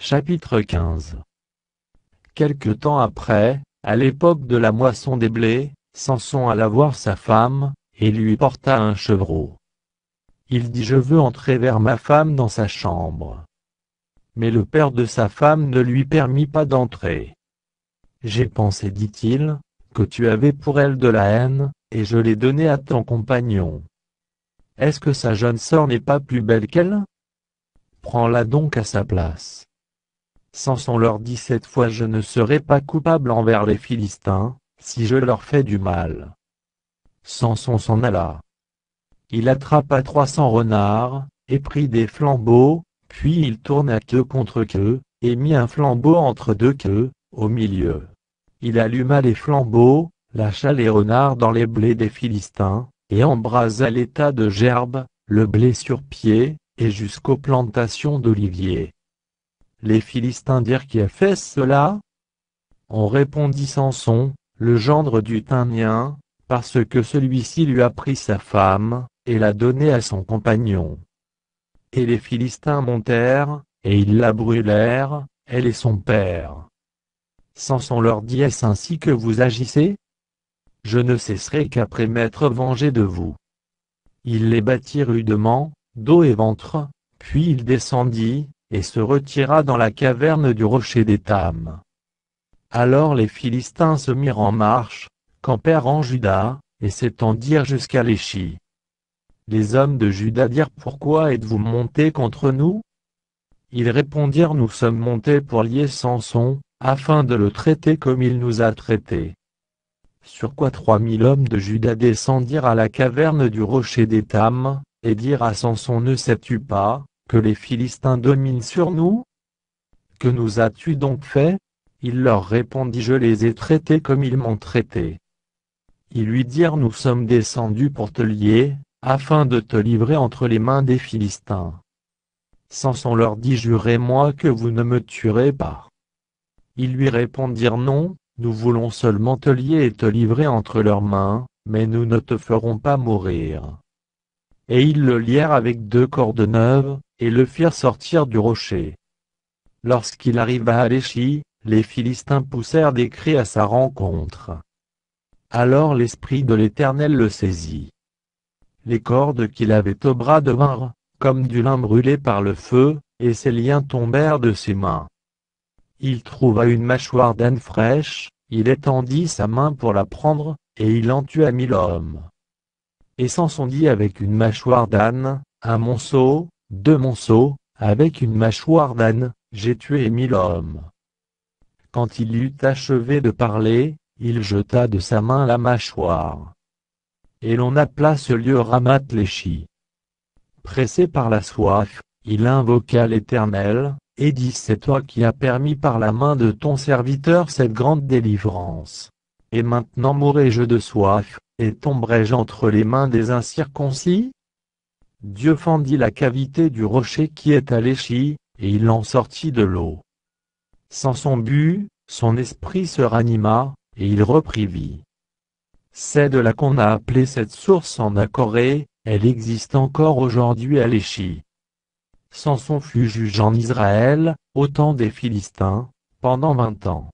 Chapitre 15. Quelque temps après, à l'époque de la moisson des blés, Samson alla voir sa femme, et lui porta un chevreau. Il dit: Je veux entrer vers ma femme dans sa chambre. Mais le père de sa femme ne lui permit pas d'entrer. J'ai pensé, dit-il, que tu avais pour elle de la haine, et je l'ai donnée à ton compagnon. Est-ce que sa jeune sœur n'est pas plus belle qu'elle? Prends-la donc à sa place. Samson leur dit cette fois: Je ne serai pas coupable envers les Philistins, si je leur fais du mal. Samson s'en alla. Il attrapa 300 renards, et prit des flambeaux, puis il tourna queue contre queue, et mit un flambeau entre deux queues, au milieu. Il alluma les flambeaux, lâcha les renards dans les blés des Philistins, et embrasa les tas de gerbes, le blé sur pied, et jusqu'aux plantations d'oliviers. Les Philistins dirent: Qui a fait cela? On répondit: Samson, le gendre du Timnien, parce que celui-ci lui a pris sa femme, et l'a donnée à son compagnon. Et les Philistins montèrent, et ils la brûlèrent, elle et son père. Samson leur dit: Est-ce ainsi que vous agissez? Je ne cesserai qu'après m'être vengé de vous. Il les battit rudement, dos et ventre, puis il descendit, et se retira dans la caverne du rocher d'Étam. Alors les Philistins se mirent en marche, campèrent en Juda, et s'étendirent jusqu'à Léchi. Les hommes de Juda dirent: Pourquoi êtes-vous montés contre nous? Ils répondirent: Nous sommes montés pour lier Samson, afin de le traiter comme il nous a traités. Sur quoi 3000 hommes de Juda descendirent à la caverne du rocher d'Étam, et dirent à Samson: Ne sais-tu pas que les Philistins dominent sur nous? Que nous as-tu donc fait? Il leur répondit: Je les ai traités comme ils m'ont traité. Ils lui dirent: Nous sommes descendus pour te lier, afin de te livrer entre les mains des Philistins. Samson leur dit: Jurez-moi que vous ne me tuerez pas. Ils lui répondirent: Non, nous voulons seulement te lier et te livrer entre leurs mains, mais nous ne te ferons pas mourir. Et ils le lièrent avec 2 cordes neuves, et le firent sortir du rocher. Lorsqu'il arriva à Léchi, les Philistins poussèrent des cris à sa rencontre. Alors l'Esprit de l'Éternel le saisit. Les cordes qu'il avait au bras devinrent comme du lin brûlé par le feu, et ses liens tombèrent de ses mains. Il trouva une mâchoire d'âne fraîche, il étendit sa main pour la prendre, et il en tua 1000 hommes. Et Samson dit avec une mâchoire d'âne: Un monceau, 2 monceaux, avec une mâchoire d'âne, j'ai tué 1000 hommes. Quand il eut achevé de parler, il jeta de sa main la mâchoire. Et l'on appela ce lieu Ramath-Léchi. Pressé par la soif, il invoqua l'Éternel, et dit: C'est toi qui as permis par la main de ton serviteur cette grande délivrance. Et maintenant mourrai-je de soif, et tomberai-je entre les mains des incirconcis? Dieu fendit la cavité du rocher qui est à Léchi, et il en sortit de l'eau. Samson but, son esprit se ranima, et il reprit vie. C'est de là qu'on a appelé cette source en Acorée, elle existe encore aujourd'hui à Léchi. Samson fut juge en Israël, au temps des Philistins, pendant 20 ans.